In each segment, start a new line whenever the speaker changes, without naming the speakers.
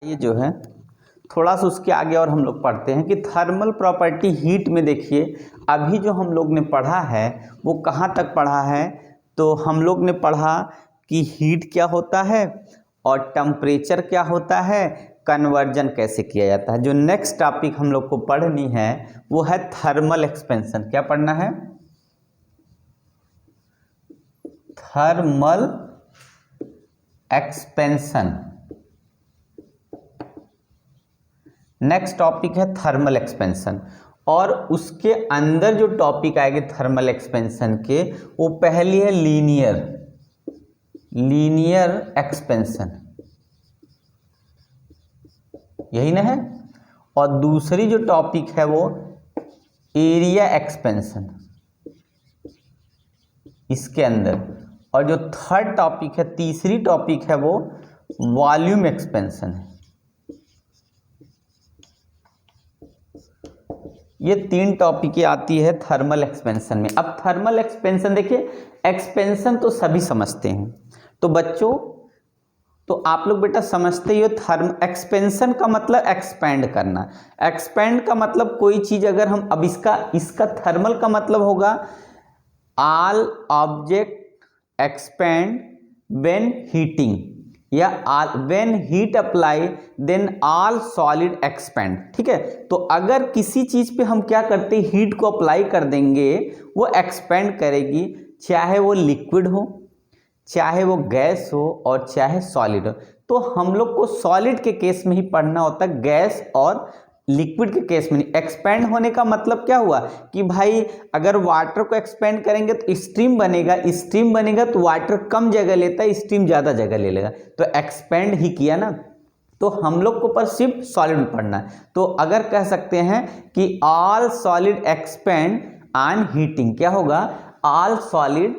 ये जो है थोड़ा सा उसके आगे और हम लोग पढ़ते हैं कि थर्मल प्रॉपर्टी हीट में देखिए अभी जो हम लोग ने पढ़ा है वो कहाँ तक पढ़ा है। तो हम लोग ने पढ़ा कि हीट क्या होता है और टेम्परेचर क्या होता है, कन्वर्जन कैसे किया जाता है। जो नेक्स्ट टॉपिक हम लोग को पढ़नी है वो है थर्मल एक्सपेंशन। क्या पढ़ना है? Thermal expansion. नेक्स्ट टॉपिक है थर्मल एक्सपेंशन और उसके अंदर जो टॉपिक आएंगे थर्मल एक्सपेंशन के वो पहली है लीनियर एक्सपेंशन, यही ना है। और दूसरी जो टॉपिक है वो एरिया एक्सपेंशन इसके अंदर। और जो थर्ड टॉपिक है, तीसरी टॉपिक है वो वॉल्यूम एक्सपेंशन है। ये तीन टॉपिक आती है थर्मल एक्सपेंशन में। अब थर्मल एक्सपेंशन देखिए, एक्सपेंशन तो सभी समझते हैं, तो बच्चों तो आप लोग बेटा समझते ही हो एक्सपेंशन का मतलब एक्सपैंड करना। एक्सपैंड का मतलब कोई चीज अगर हम अब इसका थर्मल का मतलब होगा all object expand when heating या when heat apply then all solid expand. ठीक है, तो अगर किसी चीज पे हम क्या करते हैं, हीट को अप्लाई कर देंगे, वो एक्सपैंड करेगी, चाहे वो लिक्विड हो, चाहे वो गैस हो और चाहे सॉलिड हो। तो हम लोग को सॉलिड के केस में ही पढ़ना होता है, गैस और लिक्विड के केस में नहीं। एक्सपेंड होने का मतलब क्या हुआ कि भाई अगर वाटर को एक्सपेंड करेंगे तो स्ट्रीम बनेगा तो वाटर कम जगह लेता है, स्ट्रीम ज्यादा जगह ले लेगा, तो एक्सपेंड ही किया ना। तो हम लोग को पर सिर्फ सॉलिड में पढ़ना है। तो अगर कह सकते हैं कि all solid expand on heating, क्या होगा? All solid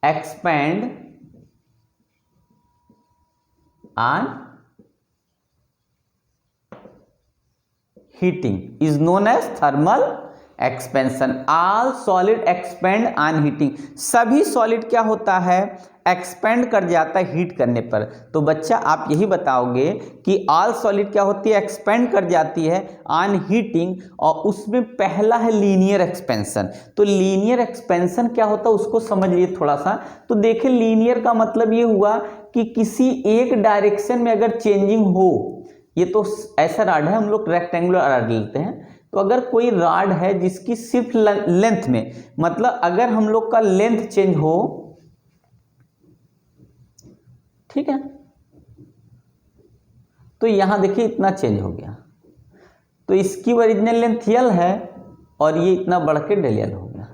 expand on heating is known as thermal expansion. All solid expand on heating. सभी सॉलिड क्या होता है? एक्सपेंड कर जाता है हीट करने पर। तो बच्चा आप यही बताओगे कि ऑल सॉलिड क्या होती है? एक्सपेंड कर जाती है ऑन हीटिंग, और उसमें पहला है लीनियर एक्सपेंशन। तो लीनियर एक्सपेंशन क्या होता है उसको समझ लिए थोड़ा सा। तो देखिए लीनियर का मतलब ये हुआ कि किसी एक डायरेक्शन में अगर चेंजिंग हो, ये तो ऐसा रॉड है, हम लोग रेक्टेंगुलर रॉड लेते हैं। तो अगर कोई रॉड है जिसकी सिर्फ लेंथ में, मतलब अगर हम लोग का लेंथ चेंज हो, ठीक है, तो यहां देखिए इतना चेंज हो गया, तो इसकी ओरिजिनल लेंथ यल है और ये इतना बढ़ के डेल यल हो गया।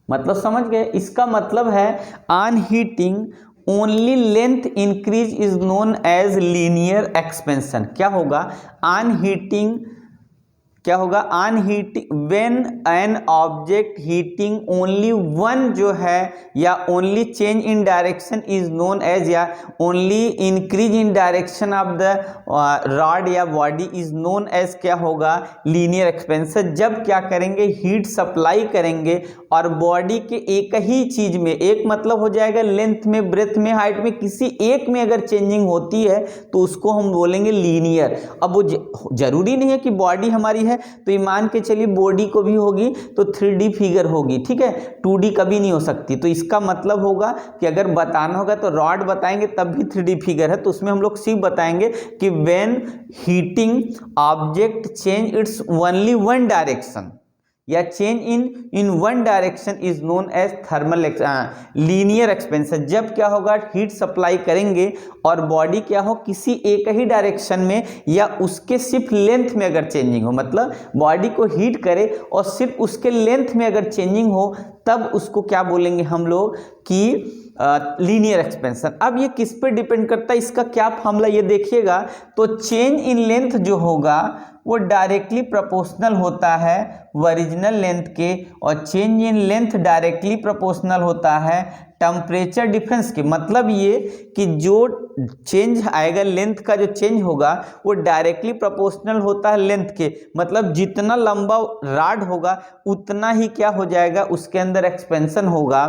मतलब समझ गए? इसका मतलब है on heating only length increase is known as linear expansion. क्या होगा? ऑन हीटिंग क्या होगा? On heating when an object heating only one जो है या only change in direction is known as, या only increase in direction of the rod या body is known as, क्या होगा? Linear expansion. जब क्या करेंगे? हीट सप्लाई करेंगे और बॉडी के एक ही चीज में, एक मतलब हो जाएगा लेंथ में, ब्रेथ में, हाइट में, किसी एक में अगर चेंजिंग होती है तो उसको हम बोलेंगे लीनियर। अब वो जरूरी नहीं है कि बॉडी हमारी है, तो ये मान के चलिए बॉडी को भी होगी तो 3D फिगर होगी, ठीक है, 2D कभी नहीं हो सकती। तो इसका मतलब होगा कि अगर बताना होगा तो रॉड बताएंगे तब भी 3D फिगर है, तो उसमें हम लोग सिर्फ बताएंगे कि when heating object change its only one direction या change in one direction is known as thermal linear expansion. जब क्या होगा? हीट सप्लाई करेंगे और बॉडी क्या हो? किसी एक ही डायरेक्शन में या उसके सिर्फ लेंथ में अगर चेंजिंग हो, मतलब बॉडी को हीट करे और सिर्फ उसके लेंथ में अगर चेंजिंग हो, तब उसको क्या बोलेंगे हम लोग कि लीनियर एक्सपेंशन। अब ये किस पे डिपेंड करता है, इसका क्या फॉर्मूला ये देखिएगा। तो चेंज इन लेंथ जो होगा वो डायरेक्टली प्रोपोर्शनल होता है ओरिजिनल लेंथ के, और change in length directly proportional होता है टेम्परेचर डिफरेंस के। मतलब ये कि जो चेंज आएगा, लेंथ का जो चेंज होगा वो डायरेक्टली प्रोपोर्शनल होता है लेंथ के। मतलब जितना लंबा रॉड होगा उतना ही क्या हो जाएगा? उसके अंदर एक्सपेंशन होगा।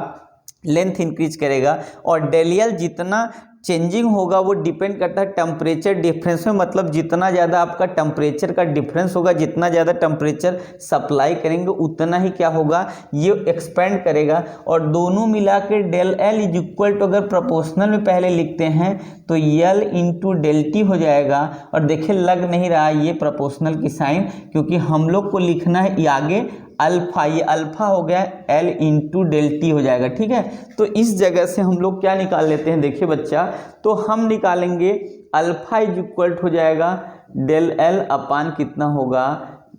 लेंथ इंक्रीज करेगा। और डेल एल जितना चेंजिंग होगा वो डिपेंड करता है टेम्परेचर डिफरेंस में, मतलब जितना ज़्यादा आपका टेम्परेचर का डिफरेंस होगा, जितना ज़्यादा टेम्परेचर सप्लाई करेंगे उतना ही क्या होगा, ये एक्सपेंड करेगा। और दोनों मिला के del L is equal to, अगर प्रोपोर्शनल में पहले लिखते हैं तो एल इंटू डेल टी हो जाएगा। और देखिए लग नहीं रहा ये प्रोपोर्शनल की साइन, क्योंकि हम लोग को लिखना है ये आगे अल्फा, ये अल्फा हो गया एल इंटू डेल टी हो जाएगा। ठीक है, तो इस जगह से हम लोग क्या निकाल लेते हैं, देखिए बच्चा, तो हम निकालेंगे अल्फा इज इक्वल हो जाएगा डेल एल अपान कितना होगा,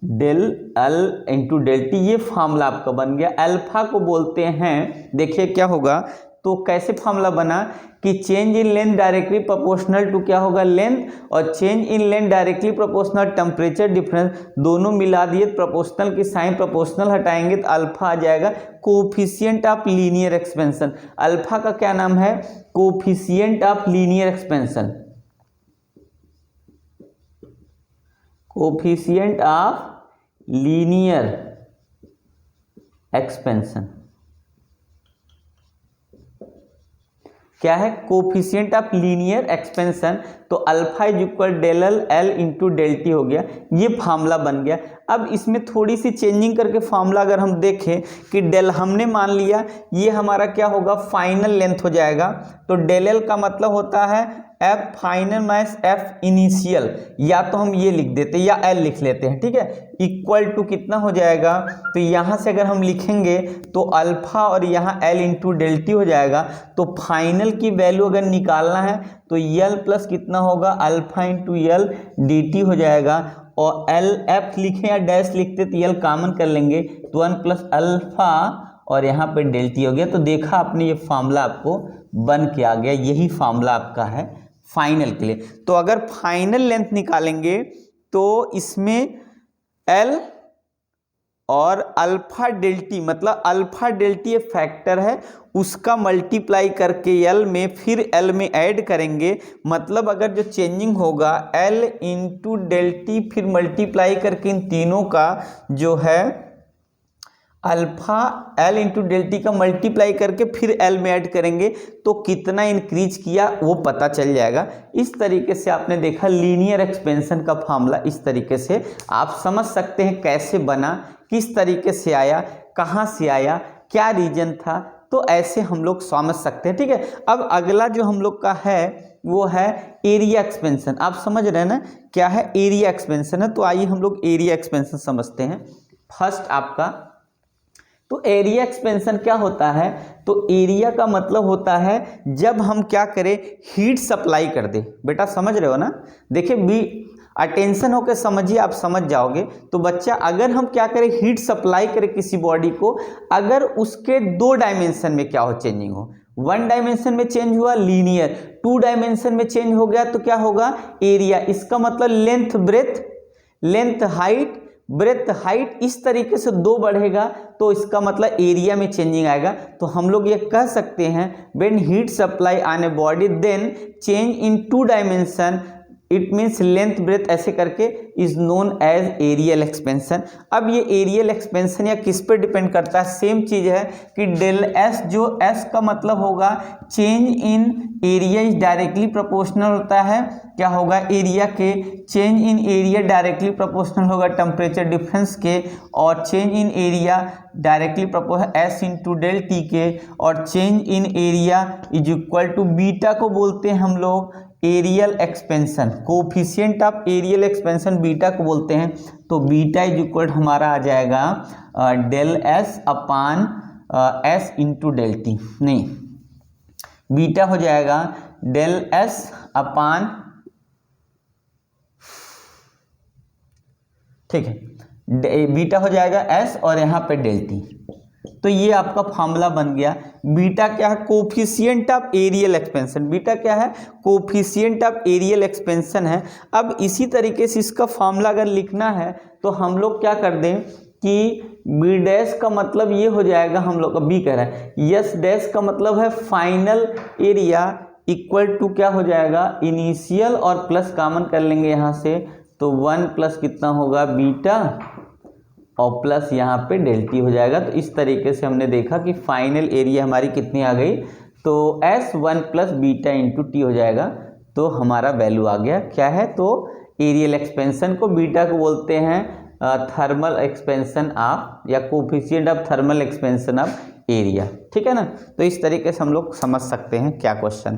del L into del T. ये फार्मूला आपका बन गया। अल्फा को बोलते हैं, देखिए क्या होगा, तो कैसे फार्मूला बना कि change in length directly proportional to क्या होगा, लेंथ, और change in length directly proportional temperature difference, दोनों मिला दिए, प्रोपोर्शनल की साइन प्रोपोर्शनल हटाएंगे तो अल्फा आ जाएगा coefficient of linear expansion. Alpha का क्या नाम है, coefficient of linear expansion, coefficient of linear expansion क्या है, कोफिशिएंट ऑफ लीनियर एक्सपेंशन। तो alpha is equal del L into del T हो गया, ये फार्मूला बन गया। अब इसमें थोड़ी सी चेंजिंग करके फार्मूला अगर हम देखें कि डेल हमने मान लिया ये हमारा क्या होगा, फाइनल लेंथ हो जाएगा। तो डेल एल का मतलब होता है F final minus F initial, या तो हम ये लिख देते या एल लिख लेते हैं। ठीक है, इक्वल टू कितना हो जाएगा, तो यहाँ से अगर हम लिखेंगे तो अल्फा और यहाँ एल इंटू डेल टी हो जाएगा। तो फाइनल की वैल्यू अगर निकालना है तो यल प्लस कितना होगा, alpha into L D T हो जाएगा। और एल एफ लिखें या डैश लिखते तो यल कॉमन कर लेंगे तो 1 प्लस अल्फा और यहाँ पे डेल टी हो गया। तो देखा आपने ये फार्मूला आपको बन के आ गया, यही फार्मूला आपका है फाइनल के लिए। तो अगर फाइनल लेंथ निकालेंगे तो इसमें एल और अल्फा डेल्टी, मतलब अल्फा डेल्टी एक फैक्टर है, उसका मल्टीप्लाई करके एल में, फिर एल में ऐड करेंगे। मतलब अगर जो चेंजिंग होगा एल इंटू डेल्टी फिर मल्टीप्लाई करके इन तीनों का जो है अल्फा एल इंटू डेल्टी का मल्टीप्लाई करके फिर एल में ऐड करेंगे तो कितना इंक्रीज किया वो पता चल जाएगा। इस तरीके से आपने देखा लीनियर एक्सपेंशन का फार्मूला, इस तरीके से आप समझ सकते हैं कैसे बना, किस तरीके से आया, कहाँ से आया, क्या रीजन था, तो ऐसे हम लोग समझ सकते हैं। ठीक है, अब अगला जो हम लोग का है वो है एरिया एक्सपेंशन। आप समझ रहे हैं ना क्या है एरिया एक्सपेंशन है, तो आइए हम लोग एरिया एक्सपेंशन समझते हैं। फर्स्ट आपका तो एरिया एक्सपेंशन क्या होता है, तो एरिया का मतलब होता है जब हम क्या करें, हीट सप्लाई कर दे। बेटा समझ रहे हो ना, देखिए बी अटेंशन होकर समझिए, आप समझ जाओगे। तो बच्चा अगर हम क्या करें, हीट सप्लाई करें किसी बॉडी को, अगर उसके 2 डायमेंशन में क्या हो, चेंजिंग हो, 1 डायमेंशन में चेंज हुआ लीनियर, 2 डायमेंशन में चेंज हो गया तो क्या होगा, एरिया। इसका मतलब length breadth, length height, breadth height, इस तरीके से 2 बढ़ेगा तो इसका मतलब एरिया में चेंजिंग आएगा। तो हम लोग ये कह सकते हैं when heat supply on a body then change in 2 dimension it means length breadth ऐसे करके is known as areal expansion. अब ये एरियल एक्सपेंशन या किस पे डिपेंड करता है, सेम चीज है कि डेल एस, जो एस का मतलब होगा change in area is directly proportional होता है, क्या होगा एरिया के, change in area directly proportional होगा टेम्परेचर डिफरेंस के, और change in area directly proportional S into del T के, और change in area is equal to beta को बोलते हैं हम लोग areal expansion, coefficient of areal expansion beta को बोलते हैं। तो बीटा इज इक्वल हमारा आ जाएगा del S upon S into del T, नहीं बीटा हो जाएगा डेल एस अपान, ठीक है, बीटा हो जाएगा एस और यहाँ पे डेल टी। तो ये आपका फार्मूला बन गया। बीटा क्या है, coefficient of areal expansion, beta क्या है, कोफिशिएंट ऑफ एरियल एक्सपेंशन है। अब इसी तरीके से इसका फार्मूला अगर लिखना है तो हम लोग क्या कर दें कि बी डैश का मतलब ये हो जाएगा, हम लोग का बी कह रहा है, यस डैश का मतलब है फाइनल एरिया इक्वल टू क्या हो जाएगा, इनिशियल और प्लस कॉमन कर लेंगे यहाँ से, तो 1 प्लस कितना होगा बीटा और प्लस यहाँ पे डेल टी हो जाएगा। तो इस तरीके से हमने देखा कि फाइनल एरिया हमारी कितनी आ गई, तो S1 plus beta into T हो जाएगा। तो हमारा वैल्यू आ गया क्या है, तो एरियल एक्सपेंशन को बीटा को बोलते हैं थर्मल एक्सपेंशन ऑफ या coefficient of thermal expansion of area. ठीक है ना। तो इस तरीके से हम लोग समझ सकते हैं क्या क्वेश्चन